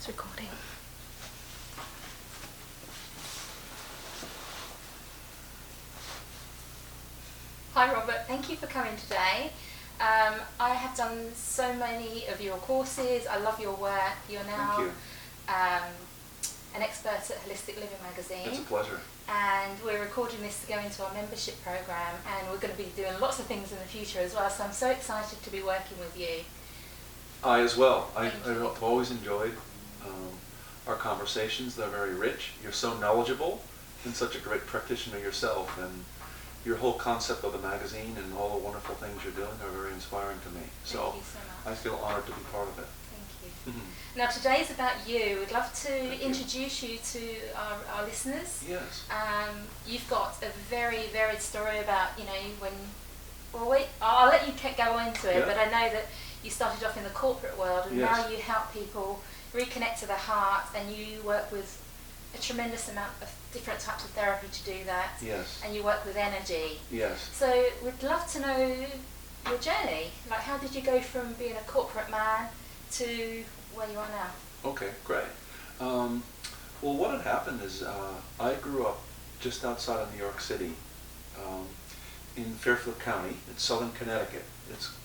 Recording. Hi Robert, thank you for coming today. I have done so many of your courses. I love your work. You're now an expert at Holistic Living magazine. It's a pleasure. And we're recording this to go into our membership program, and we're going to be doing lots of things in the future as well, so I'm so excited to be working with you. I as well. I've always enjoyed our conversations. They're very rich. You're so knowledgeable and such a great practitioner yourself, and your whole concept of the magazine and all the wonderful things you're doing are very inspiring to me. Thank you so much. I feel honored to be part of it. Thank you. Now today's about you. We'd love to introduce you to our listeners. Yes. You've got a very varied story about, I'll let you go into it, but I know that you started off in the corporate world, and now you help people reconnect to their heart, and you work with a tremendous amount of different types of therapy to do that. Yes. And you work with energy. Yes. So we'd love to know your journey. Like, how did you go from being a corporate man to where you are now? Okay, great. Well, what had happened is I grew up just outside of New York City, in Fairfield County. It's southern Connecticut.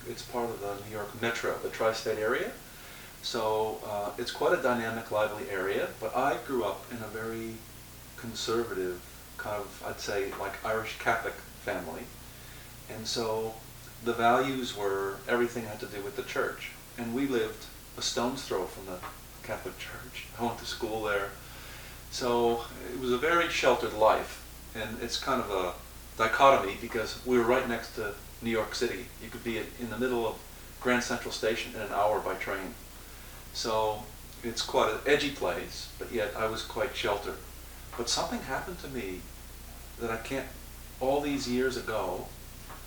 It's part of the New York Metro, the tri-state area. So it's quite a dynamic, lively area, but I grew up in a very conservative, kind of, I'd say, like Irish Catholic family. And so the values were, everything had to do with the church. And we lived a stone's throw from the Catholic Church. I went to school there. So it was a very sheltered life. And it's kind of a dichotomy because we were right next to New York City. You could be in the middle of Grand Central Station in an hour by train. So it's quite an edgy place, but yet I was quite sheltered. But something happened to me that I can't, all these years ago,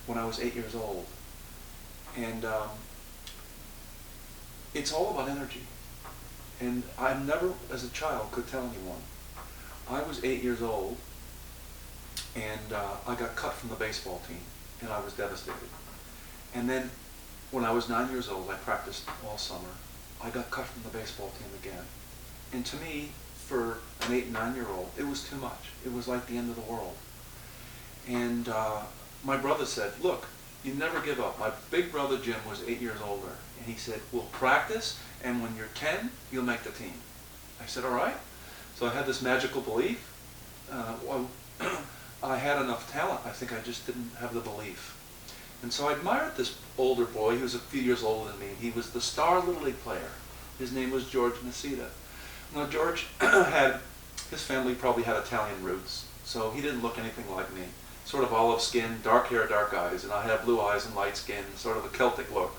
when I was 8 years old. And it's all about energy. And I never, as a child, could tell anyone. I was 8 years old, and I got cut from the baseball team, and I was devastated. And then, when I was 9 years old, I practiced all summer. I got cut from the baseball team again. And to me, for an 8 and 9-year-old, it was too much. It was like the end of the world. And my brother said, look, you never give up. My big brother Jim was 8 years older. And he said, we'll practice, and when you're 10, you'll make the team. I said, all right. So I had this magical belief. I had enough talent. I think I just didn't have the belief. And so I admired this older boy. He was a few years older than me. He was the star Little League player. His name was George Nasita. Now George his family probably had Italian roots, so he didn't look anything like me. Sort of olive skin, dark hair, dark eyes, and I had blue eyes and light skin, sort of a Celtic look.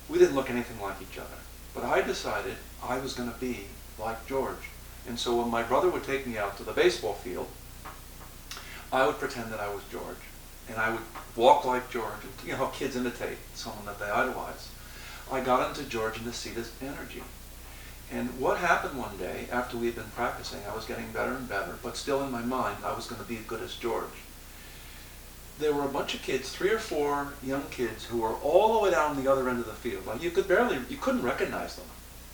We didn't look anything like each other. But I decided I was going to be like George. And so when my brother would take me out to the baseball field, I would pretend that I was George. And I would walk like George, and kids imitate someone that they idolize. I got into George Nasita's energy. And what happened one day, after we had been practicing, I was getting better and better, but still in my mind, I was going to be as good as George. There were a bunch of kids, 3 or 4 young kids, who were all the way down the other end of the field. Like you couldn't recognize them.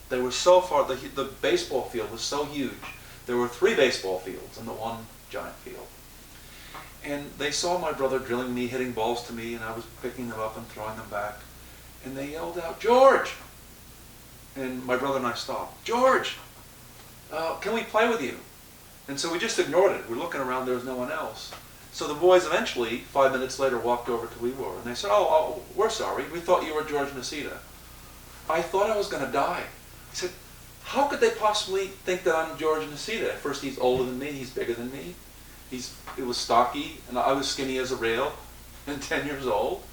They were so far, the baseball field was so huge. There were 3 baseball fields and the one giant field. And they saw my brother drilling me, hitting balls to me, and I was picking them up and throwing them back. And they yelled out, George! And my brother and I stopped. George! Can we play with you? And so we just ignored it. We're looking around, there was no one else. So the boys eventually, 5 minutes later, walked over to where we were. And they said, oh, we're sorry. We thought you were George Nasita. I thought I was going to die. I said, how could they possibly think that I'm George Nasita? At first, he's older than me. He's bigger than me. It was stocky, and I was skinny as a rail, and 10 years old.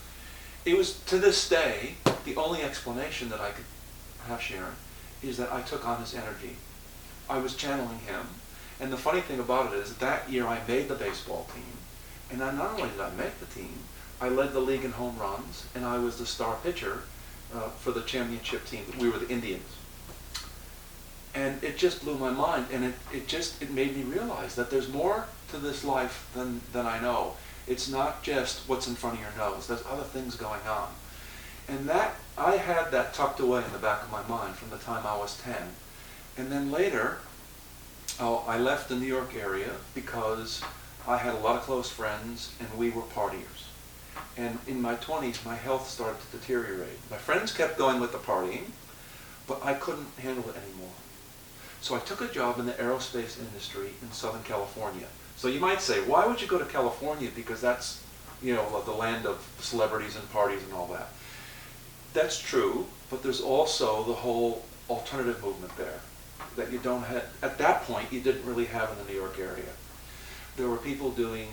It was, to this day, the only explanation that I could have, Sharon, is that I took on his energy. I was channeling him, and the funny thing about it is that year I made the baseball team, and not only did I make the team, I led the league in home runs, and I was the star pitcher for the championship team. We were the Indians. And it just blew my mind, and it made me realize that there's more to this life than I know. It's not just what's in front of your nose. There's other things going on. And that, I had that tucked away in the back of my mind from the time I was 10. And then later, I left the New York area because I had a lot of close friends and we were partiers. And in my 20s, my health started to deteriorate. My friends kept going with the partying, but I couldn't handle it anymore. So I took a job in the aerospace industry in Southern California. So you might say, why would you go to California? Because that's, you know, the land of celebrities and parties and all that. That's true, but there's also the whole alternative movement there that you don't have, at that point, you didn't really have in the New York area. There were people doing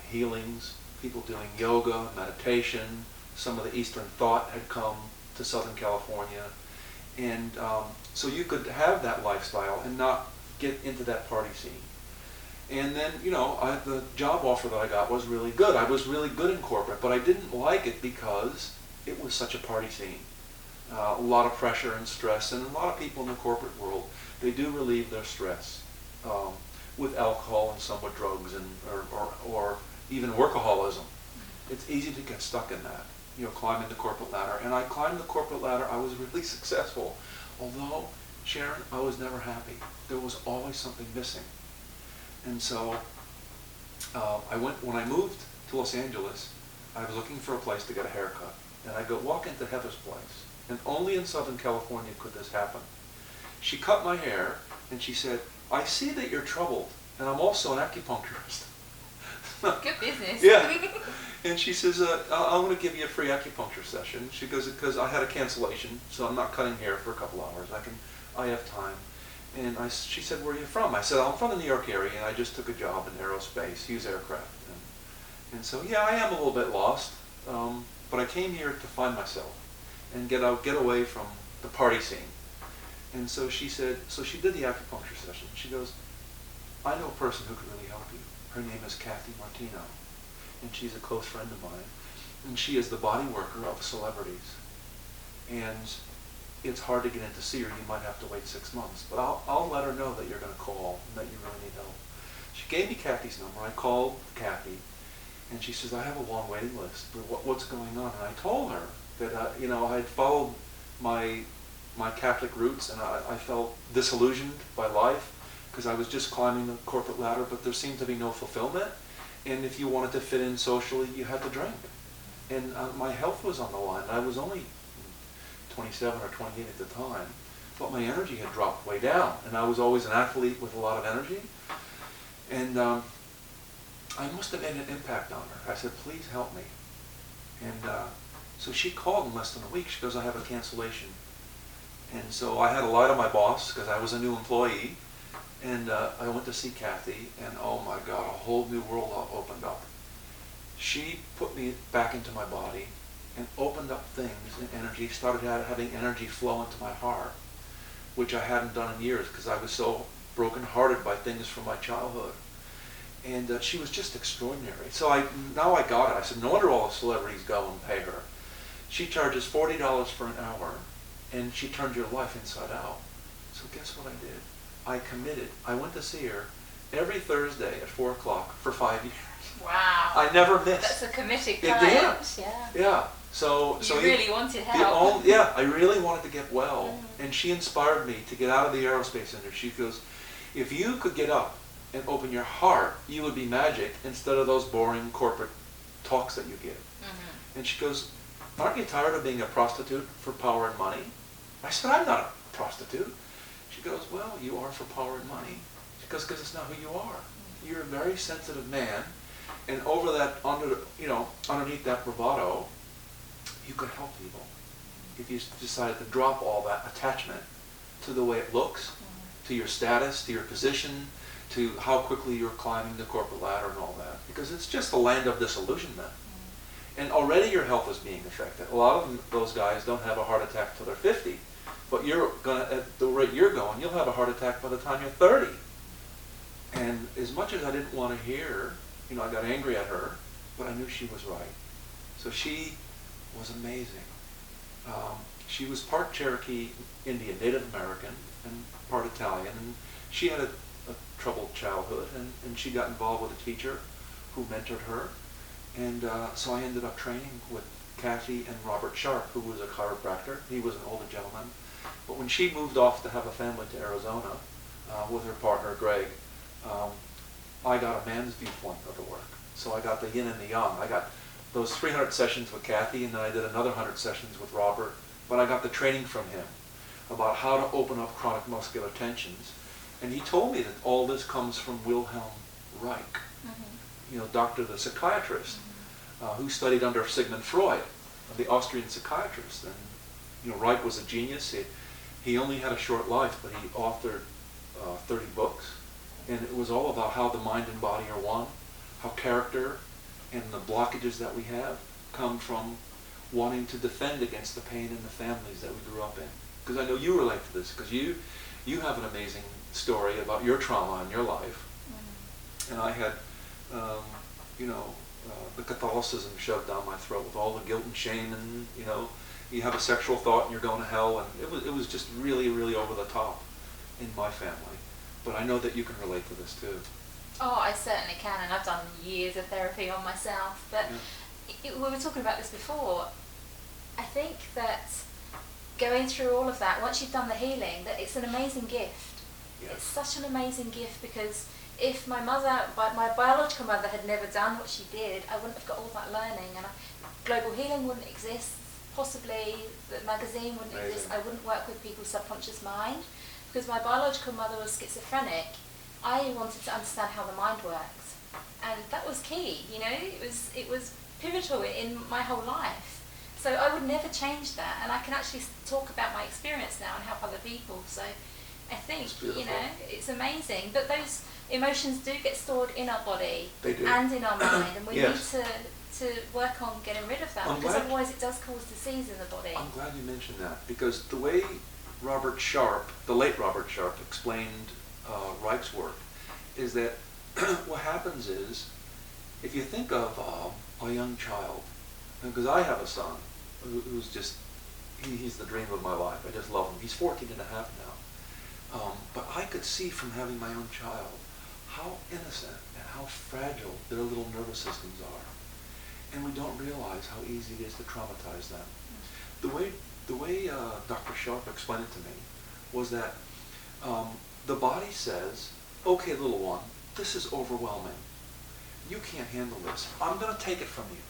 healings, people doing yoga, meditation. Some of the Eastern thought had come to Southern California. And so you could have that lifestyle and not get into that party scene. And then, you know, the job offer that I got was really good. I was really good in corporate, but I didn't like it because it was such a party scene. A lot of pressure and stress, and a lot of people in the corporate world, they do relieve their stress with alcohol and some with drugs and or even workaholism. It's easy to get stuck in that, you know, climbing the corporate ladder. And I climbed the corporate ladder. I was really successful, although, Sharon, I was never happy. There was always something missing. And so when I moved to Los Angeles, I was looking for a place to get a haircut. And I go walk into Heather's place. And only in Southern California could this happen. She cut my hair and she said, I see that you're troubled, and I'm also an acupuncturist. Good business. Yeah. And she says, I'm going to give you a free acupuncture session. She goes, because I had a cancellation, so I'm not cutting hair for a couple hours. I have time. And she said, where are you from? I said, I'm from the New York area, and I just took a job in aerospace, use aircraft. And so, yeah, I am a little bit lost, but I came here to find myself and get away from the party scene. And so she said, so she did the acupuncture session. She goes, I know a person who could really help you. Her name is Kathy Martino, and she's a close friend of mine. And she is the body worker of celebrities. And it's hard to get in to see her. You might have to wait 6 months. But I'll let her know that you're going to call and that you really need help. She gave me Kathy's number. I called Kathy, and she says, I have a long waiting list. What's going on? And I told her that you know, I had followed my Catholic roots, and I felt disillusioned by life because I was just climbing the corporate ladder, but there seemed to be no fulfillment. And if you wanted to fit in socially, you had to drink. And my health was on the line. I was only 27 or 28 at the time, but my energy had dropped way down. And I was always an athlete with a lot of energy. And I must have made an impact on her. I said, please help me. And so she called in less than a week. She goes, I have a cancellation. And so I had to lie to my boss because I was a new employee. And I went to see Kathy, and oh my God, a whole new world opened up. She put me back into my body and opened up things and energy, started having energy flow into my heart, which I hadn't done in years because I was so brokenhearted by things from my childhood. And she was just extraordinary. So now I got it. I said, no wonder all the celebrities go and pay her. She charges $40 for an hour, and she turned your life inside out. So guess what I did? I committed. I went to see her every Thursday at 4 o'clock for 5 years. Wow. I never missed. That's a committed client. Yeah. Yeah. So you really wanted help. Yeah, I really wanted to get well. And she inspired me to get out of the aerospace industry. She goes, if you could get up and open your heart, you would be magic instead of those boring corporate talks that you give. And she goes, aren't you tired of being a prostitute for power and money? I said, I'm not a prostitute. She goes, well, you are for power and money. She goes, because it's not who you are. You're a very sensitive man, and over that, underneath that bravado, you could help people if you decided to drop all that attachment to the way it looks, to your status, to your position, to how quickly you're climbing the corporate ladder and all that. Because it's just a land of disillusionment. And already your health is being affected. A lot of those guys don't have a heart attack till they're 50. But at the rate you're going, you'll have a heart attack by the time you're 30. And as much as I didn't want to hear, I got angry at her, but I knew she was right. So she was amazing. She was part Cherokee Indian, Native American, and part Italian. And she had a troubled childhood, and she got involved with a teacher who mentored her. And so I ended up training with Kathy and Robert Sharp, who was a chiropractor. He was an older gentleman. But when she moved off to have a family to Arizona with her partner, Greg, I got a man's viewpoint of the work. So I got the yin and the yang. I got those 300 sessions with Kathy, and then I did another 100 sessions with Robert. But I got the training from him about how to open up chronic muscular tensions. And he told me that all this comes from Wilhelm Reich, you know, doctor, the psychiatrist, who studied under Sigmund Freud, the Austrian psychiatrist. And, you know, Reich was a genius. He only had a short life, but he authored 30 books. And it was all about how the mind and body are one, how character and the blockages that we have come from wanting to defend against the pain in the families that we grew up in. Because I know you relate to this, because you have an amazing story about your trauma in your life. And I had, you know, the Catholicism shoved down my throat with all the guilt and shame, and, you know, you have a sexual thought and you're going to hell, and it was just really, really over the top in my family. But I know that you can relate to this too. Oh, I certainly can, and I've done years of therapy on myself. But we were talking about this before. I think that going through all of that, once you've done the healing, that it's an amazing gift. Yes. It's such an amazing gift, because if my biological mother had never done what she did, I wouldn't have got all that learning, and global healing wouldn't exist. Possibly the magazine wouldn't exist. I wouldn't work with people's subconscious mind, because my biological mother was schizophrenic. I wanted to understand how the mind works, and that was key. You know, it was pivotal in my whole life. So I would never change that, and I can actually talk about my experience now and help other people. So I think, you know, it's amazing. But those emotions do get stored in our body and in our mind, and we need to work on getting rid of that, because otherwise it does cause disease in the body. I'm glad you mentioned that, because the way Robert Sharp, the late Robert Sharp, explained Reich's work is that what happens is, if you think of a young child, because I have a son who's just, he's the dream of my life. I just love him. He's 14 and a half now. But I could see from having my own child how innocent and how fragile their little nervous systems are. And we don't realize how easy it is to traumatize them. The way Dr. Sharp explained it to me was that the body says, okay, little one, this is overwhelming. You can't handle this. I'm going to take it from you,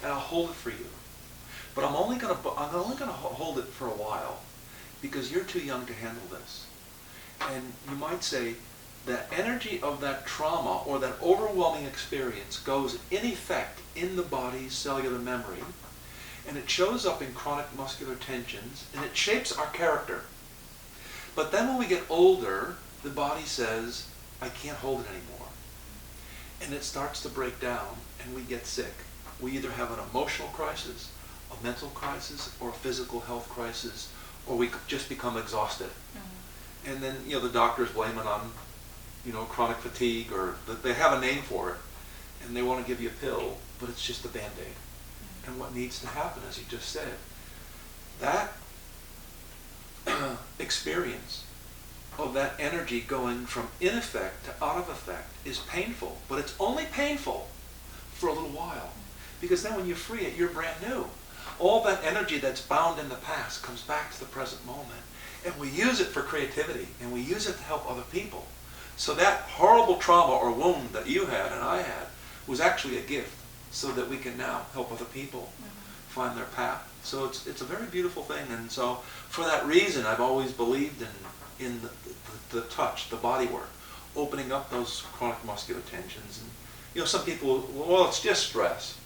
and I'll hold it for you. But I'm only going to hold it for a while, because you're too young to handle this. And you might say that energy of that trauma or that overwhelming experience goes in effect in the body's cellular memory, and it shows up in chronic muscular tensions, and it shapes our character. But then when we get older, the body says, I can't hold it anymore. And it starts to break down, and we get sick. We either have an emotional crisis, a mental crisis, or a physical health crisis, or we just become exhausted. And then, you know, the doctors blame it on, you know, chronic fatigue, or they have a name for it, and they want to give you a pill, but it's just a Band-Aid. And what needs to happen, as you just said, that experience of that energy going from in effect to out of effect is painful, but it's only painful for a little while, because then when you free it, you're brand new. All that energy that's bound in the past comes back to the present moment, and we use it for creativity, and we use it to help other people. So that horrible trauma or wound that you had and I had was actually a gift, so that we can now help other people find their path. So it's a very beautiful thing, and so for that reason, I've always believed in the touch, the body work, opening up those chronic muscular tensions. And you know, some people, well, it's just stress.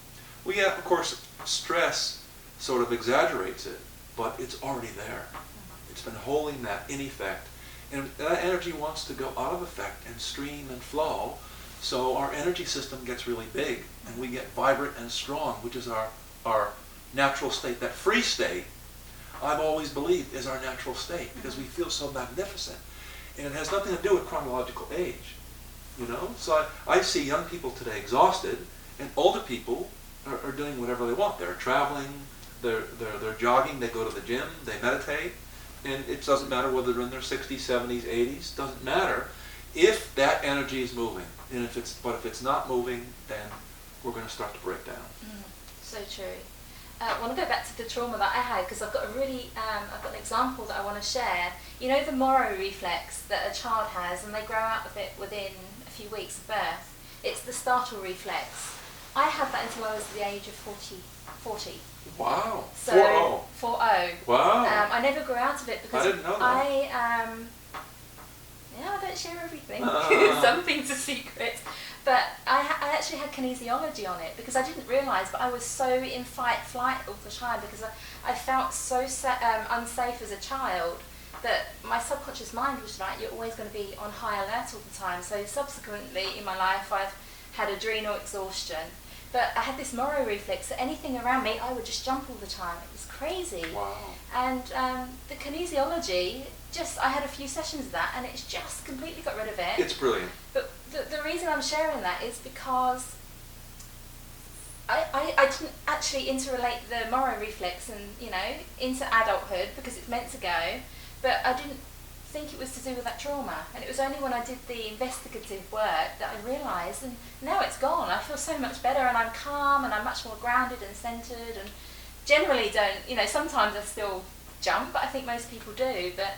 Well, yeah, of course, stress sort of exaggerates it, but it's already there. It's been holding that in effect, and that energy wants to go out of effect and stream and flow. So our energy system gets really big, and we get vibrant and strong, which is our natural state. That free state, I've always believed, is our natural state, because we feel so magnificent. And it has nothing to do with chronological age, you know? So I see young people today exhausted, and older people are doing whatever they want. They're traveling, they're jogging, they go to the gym, they meditate, and it doesn't matter whether they're in their 60s, 70s, 80s, doesn't matter if that energy is moving. And if it's not moving, then we're going to start to break down. So true. I want to go back to the trauma that I had, because I've got I've got an example that I want to share. You know the Moro reflex that a child has, and they grow out of it within a few weeks of birth. It's the startle reflex. I had that until I was the age of 40. Wow. So 40. Wow. I never grew out of it because I didn't know that. I don't share everything. Some things are secret. But I actually had kinesiology on it because I didn't realise, but I was so in fight-flight all the time because I felt so unsafe as a child that my subconscious mind was like, you're always going to be on high alert all the time. So subsequently in my life I've had adrenal exhaustion. But I had this Moro reflex, so anything around me, I would just jump all the time. It was crazy. Wow. And the kinesiology, I had a few sessions of that, and it's just completely got rid of it. It's brilliant. But the reason I'm sharing that is because I didn't actually interrelate the Moro reflex and, into adulthood because it's meant to go, but I didn't think it was to do with that trauma, and it was only when I did the investigative work that I realised, and now it's gone. I feel so much better, and I'm calm, and I'm much more grounded and centred, and generally don't, sometimes I still jump, but I think most people do, but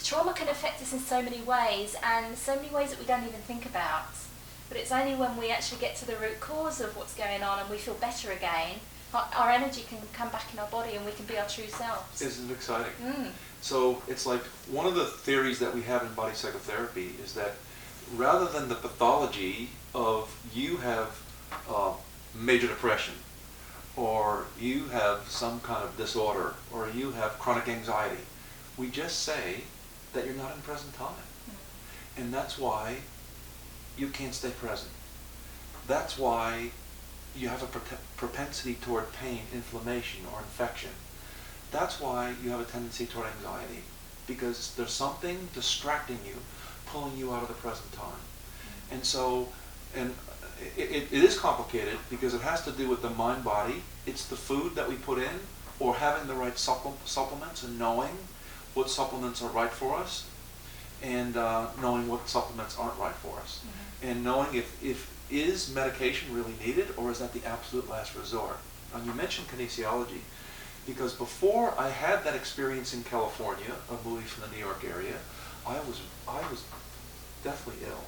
trauma can affect us in so many ways, and so many ways that we don't even think about, but it's only when we actually get to the root cause of what's going on and we feel better again, our energy can come back in our body and we can be our true selves. Isn't it exciting? Mm. So it's like one of the theories that we have in body psychotherapy is that rather than the pathology of you have major depression, or you have some kind of disorder, or you have chronic anxiety, we just say that you're not in present time. Mm. And that's why you can't stay present. That's why you have a propensity toward pain, inflammation, or infection. That's why you have a tendency toward anxiety, because there's something distracting you, pulling you out of the present time. Mm-hmm. And so, it is complicated because it has to do with the mind-body. It's the food that we put in, or having the right supplements, and knowing what supplements are right for us, and knowing what supplements aren't right for us. Mm-hmm. And knowing if is medication really needed, or is that the absolute last resort? And you mentioned kinesiology, because before I had that experience in California, a movie from the New York area, I was deathly ill,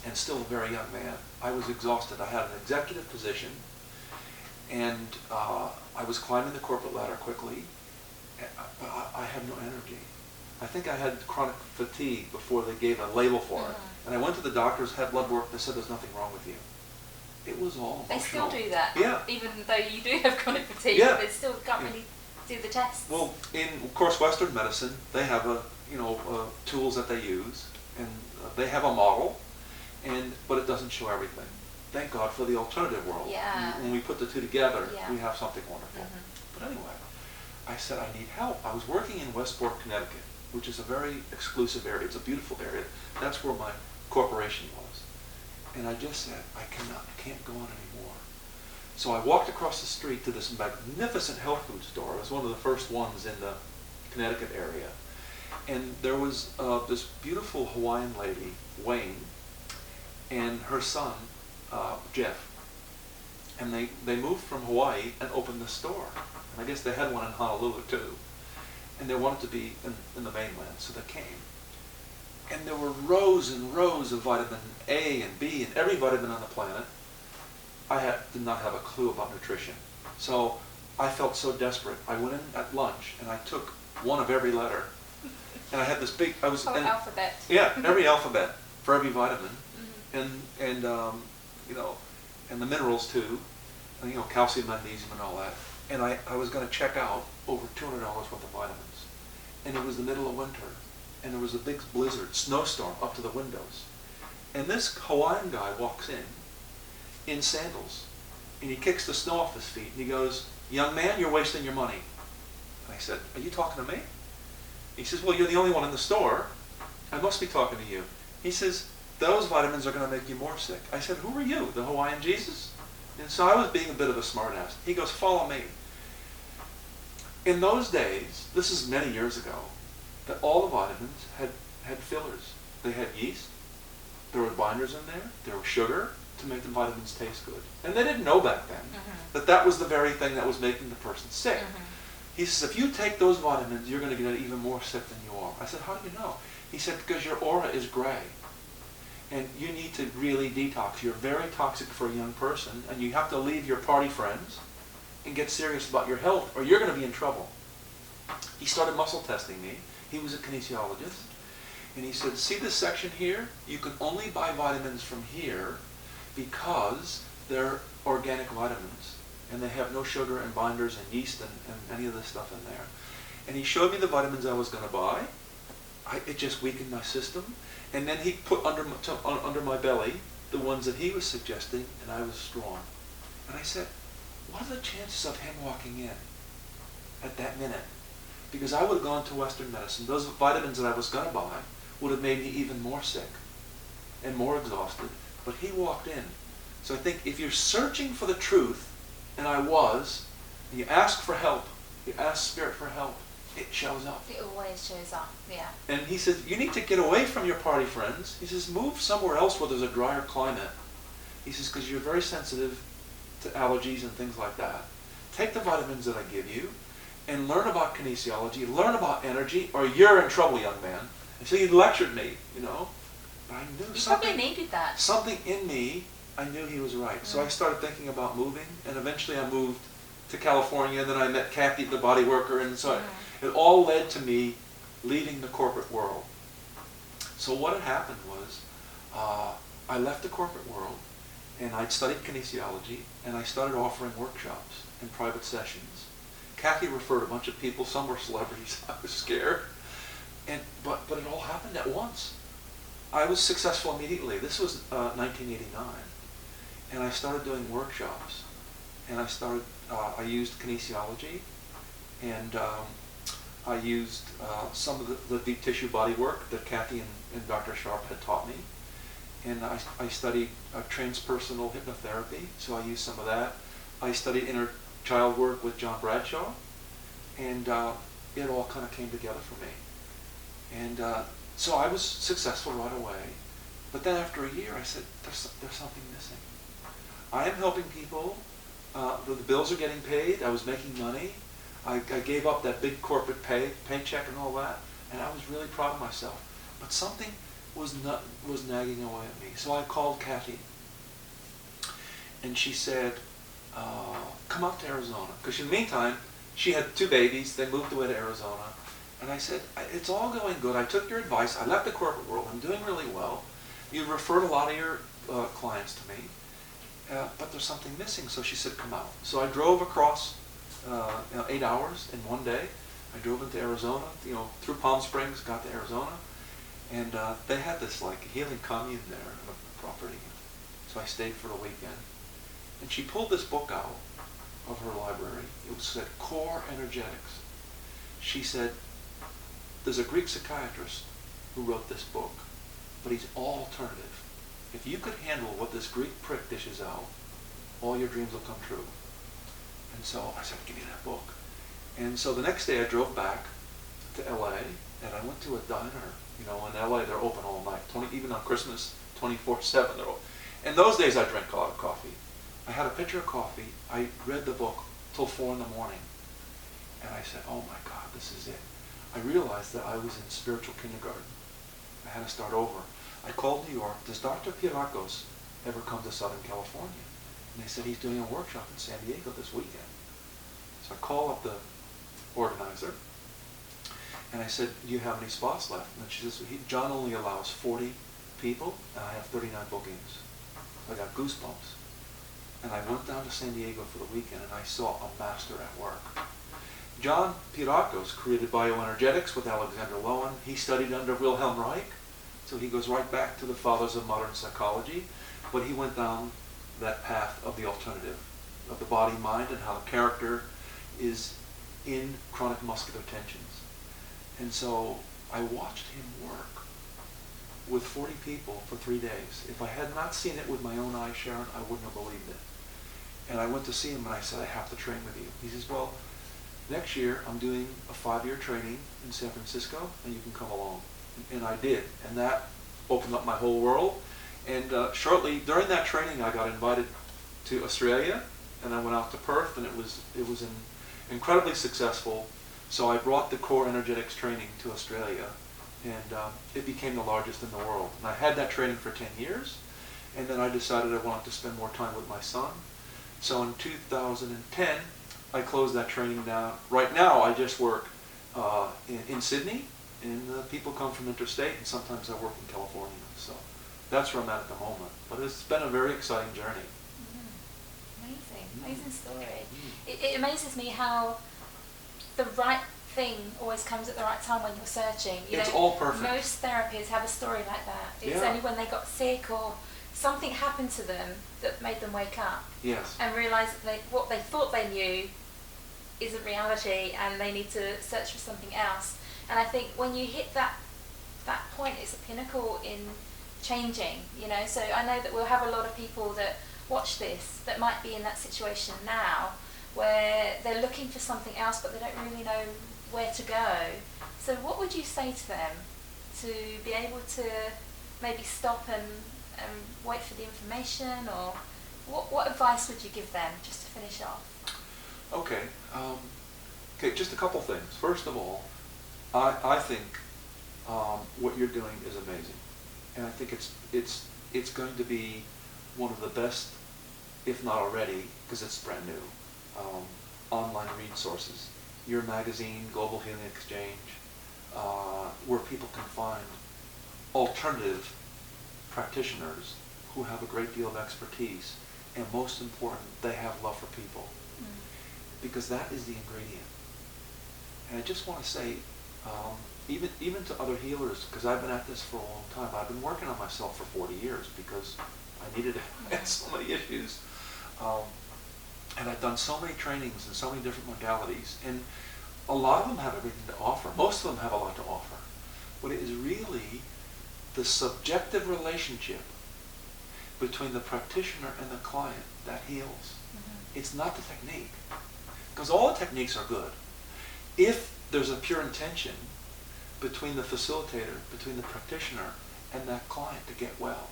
and still a very young man. I was exhausted. I had an executive position, and I was climbing the corporate ladder quickly, but I had no energy. I think I had chronic fatigue before they gave a label for it. And I went to the doctors, had blood work, they said there's nothing wrong with you. It was all emotional. They still do that. Yeah. Even though you do have chronic fatigue, yeah. They still can't really do the tests. Well, of course, Western medicine, they have tools that they use, and they have a model, but it doesn't show everything. Thank God for the alternative world. Yeah. When we put the two together, we have something wonderful. Mm-hmm. But anyway, I said I need help. I was working in Westport, Connecticut, which is a very exclusive area. It's a beautiful area. That's where my corporation was. And I just said, I can't go on anymore. So I walked across the street to this magnificent health food store. It was one of the first ones in the Connecticut area. And there was this beautiful Hawaiian lady, Wayne, and her son, Jeff. And they moved from Hawaii and opened the store. And I guess they had one in Honolulu too. And they wanted to be in the mainland, so they came. And there were rows and rows of vitamin A and B and every vitamin on the planet. I did not have a clue about nutrition. So I felt so desperate. I went in at lunch and I took one of every letter. And I had this big, alphabet. Yeah, every alphabet for every vitamin. Mm-hmm. And the minerals too. And calcium, magnesium, and all that. And I was going to check out over $200 worth of vitamins. And it was the middle of winter. And there was a big blizzard, snowstorm up to the windows. And this Hawaiian guy walks in sandals. And he kicks the snow off his feet. And he goes, "Young man, you're wasting your money." And I said, "Are you talking to me?" He says, "Well, you're the only one in the store. I must be talking to you." He says, "Those vitamins are going to make you more sick." I said, "Who are you, the Hawaiian Jesus?" And so I was being a bit of a smartass. He goes, "Follow me." In those days, this is many years ago, that all the vitamins had fillers. They had yeast, there were binders in there was sugar to make the vitamins taste good. And they didn't know back then that that was the very thing that was making the person sick. He says, if you take those vitamins, you're going to get even more sick than you are. I said, how do you know? He said, because your aura is gray. And you need to really detox. You're very toxic for a young person, and you have to leave your party friends and get serious about your health, or you're going to be in trouble. He started muscle testing me. He was a kinesiologist. And he said, see this section here? You can only buy vitamins from here because they're organic vitamins. And they have no sugar and binders and yeast and any of this stuff in there. And he showed me the vitamins I was going to buy. It just weakened my system. And then he put under my belly the ones that he was suggesting, and I was strong. And I said, what are the chances of him walking in at that minute? Because I would have gone to Western medicine. Those vitamins that I was going to buy would have made me even more sick and more exhausted. But he walked in. So I think if you're searching for the truth, and I was, and you ask for help, you ask Spirit for help, it shows up. It always shows up, yeah. And he says, you need to get away from your party friends. He says, move somewhere else where there's a drier climate. He says, because you're very sensitive to allergies and things like that. Take the vitamins that I give you and learn about kinesiology, learn about energy, or you're in trouble, young man. And so he lectured me, you know. But I knew something. You probably needed that. Something in me, I knew he was right. So I started thinking about moving, and eventually I moved to California, and then I met Kathy, the body worker, and so it all led to me leaving the corporate world. So what had happened was, I left the corporate world, and I'd studied kinesiology, and I started offering workshops and private sessions. Kathy referred a bunch of people. Some were celebrities. I was scared. But it all happened at once. I was successful immediately. This was 1989. And I started doing workshops. And I used kinesiology. And I used some of the deep tissue body work that Kathy and Dr. Sharp had taught me. And I studied transpersonal hypnotherapy, so I used some of that. I studied inner child work with John Bradshaw, and it all kind of came together for me. And so I was successful right away. But then after a year, I said, there's something missing. I am helping people. The bills are getting paid. I was making money. I gave up that big corporate paycheck and all that, and I was really proud of myself. But something was nagging away at me. So I called Kathy, and she said, come up to Arizona. Because in the meantime, she had 2 babies. They moved away to Arizona. And I said, it's all going good. I took your advice. I left the corporate world. I'm doing really well. You referred a lot of your clients to me. But there's something missing. So she said, come out. So I drove across 8 hours in one day. I drove into Arizona, through Palm Springs, got to Arizona. And they had this healing commune there on the property. So I stayed for the weekend. And she pulled this book out of her library. It said Core Energetics. She said, there's a Greek psychiatrist who wrote this book, but he's all alternative. If you could handle what this Greek prick dishes out, all your dreams will come true. And so I said, give me that book. And so the next day I drove back to LA, and I went to a diner. In LA they're open all night, even on Christmas, 24/7. In those days I drank a lot of coffee. I had a pitcher of coffee. I read the book till 4 in the morning. And I said, oh my God, this is it. I realized that I was in spiritual kindergarten. I had to start over. I called New York. Does Dr. Piracos ever come to Southern California? And they said, he's doing a workshop in San Diego this weekend. So I called up the organizer. And I said, do you have any spots left? And she says, John only allows 40 people, and I have 39 bookings. So I got goosebumps. And I went down to San Diego for the weekend, and I saw a master at work. John Piracos created bioenergetics with Alexander Lowen. He studied under Wilhelm Reich, so he goes right back to the fathers of modern psychology. But he went down that path of the alternative, of the body, mind, and how the character is in chronic muscular tensions. And so I watched him work with 40 people for 3 days. If I had not seen it with my own eyes, Sharon, I wouldn't have believed it. And I went to see him and I said, I have to train with you. He says, well, next year I'm doing a 5-year training in San Francisco and you can come along. And I did. And that opened up my whole world. And shortly during that training, I got invited to Australia, and I went out to Perth, and it was incredibly successful. So I brought the core energetics training to Australia, and it became the largest in the world. And I had that training for 10 years, and then I decided I wanted to spend more time with my son. So in 2010, I closed that training down. Right now, I just work in Sydney, and people come from interstate, and sometimes I work in California. So that's where I'm at the moment. But it's been a very exciting journey. Amazing story. It amazes me how the right thing always comes at the right time when you're searching. It's all perfect. Most therapists have a story like that. It's Yeah. only when they got sick or something happened to them that made them wake up. Yes. And realise that what they thought they knew isn't reality, and they need to search for something else. And I think when you hit that point, it's a pinnacle in changing. So I know that we'll have a lot of people that watch this that might be in that situation now, where they're looking for something else, but they don't really know where to go. So what would you say to them to be able to maybe stop and wait for the information, or what advice would you give them just to finish off? Okay. Just a couple things. First of all, I think what you're doing is amazing, and I think it's going to be one of the best, if not already, because it's brand new, online resources. Your magazine, Global Healing Exchange, where people can find alternative practitioners who have a great deal of expertise, and most important, they have love for people, because that is the ingredient. And I just want to say, even to other healers, because I've been at this for a long time, I've been working on myself for 40 years because I needed to have so many issues. And I've done so many trainings and so many different modalities, and a lot of them have everything to offer. Most of them have a lot to offer. But it is really the subjective relationship between the practitioner and the client that heals. It's not the technique, because all the techniques are good. If there's a pure intention between the facilitator, between the practitioner, and that client to get well.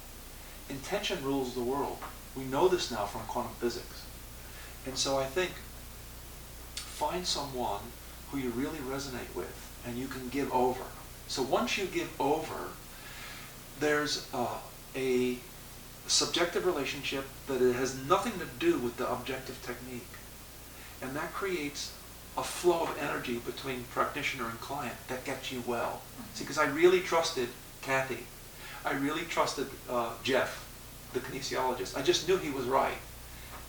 Intention rules the world. We know this now from quantum physics. And so I think find someone who you really resonate with and you can give over. So once you give over, there's a subjective relationship that it has nothing to do with the objective technique. And that creates a flow of energy between practitioner and client that gets you well. See, because I really trusted Kathy. I really trusted Jeff, the kinesiologist. I just knew he was right.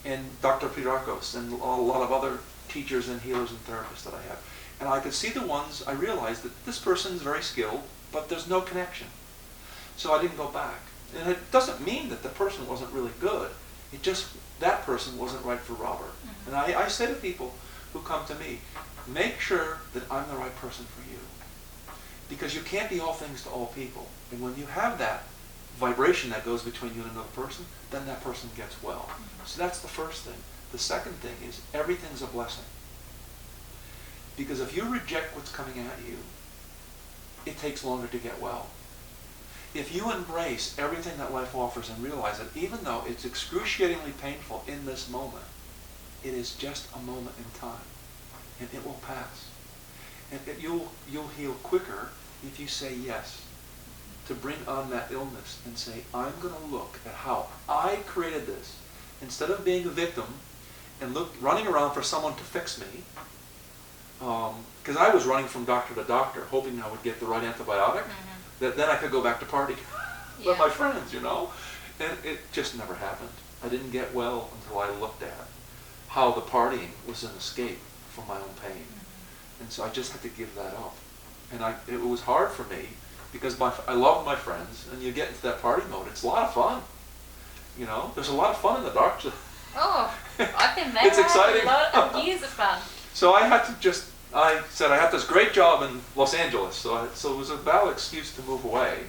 And Dr. Pirakos and a lot of other teachers and healers and therapists that I have. And I could see the ones, I realized that this person is very skilled, but there's no connection. So I didn't go back. And it doesn't mean that the person wasn't really good. It just, that person wasn't right for Robert. And I say to people who come to me, make sure that I'm the right person for you. Because you can't be all things to all people. And when you have that vibration that goes between you and another person, then that person gets well. So that's the first thing. The second thing is everything's a blessing. Because if you reject what's coming at you, it takes longer to get well. If you embrace everything that life offers and realize that even though it's excruciatingly painful in this moment, it is just a moment in time, and it will pass. And you'll heal quicker if you say yes to bring on that illness and say, I'm going to look at how I created this. Instead of being a victim and running around for someone to fix me, because I was running from doctor to doctor, hoping I would get the right antibiotic, that then I could go back to party with my friends, And it just never happened. I didn't get well until I looked at how the partying was an escape from my own pain. And so I just had to give that up. And it was hard for me because I love my friends, and you get into that party mode. It's a lot of fun. There's a lot of fun in the dark. Oh, I've been there. It's exciting. A lot of years of fun. So I said I had this great job in Los Angeles, so it was a valid excuse to move away.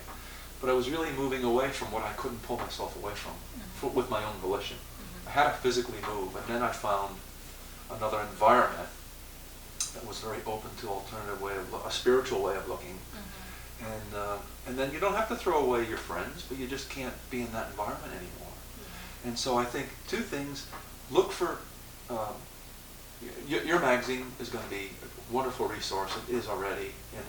But I was really moving away from what I couldn't pull myself away from with my own volition. I had to physically move, and then I found another environment that was very open to a spiritual way of looking. And then you don't have to throw away your friends, but you just can't be in that environment anymore. And so I think two things: look for your magazine is going to be a wonderful resource. It is already, and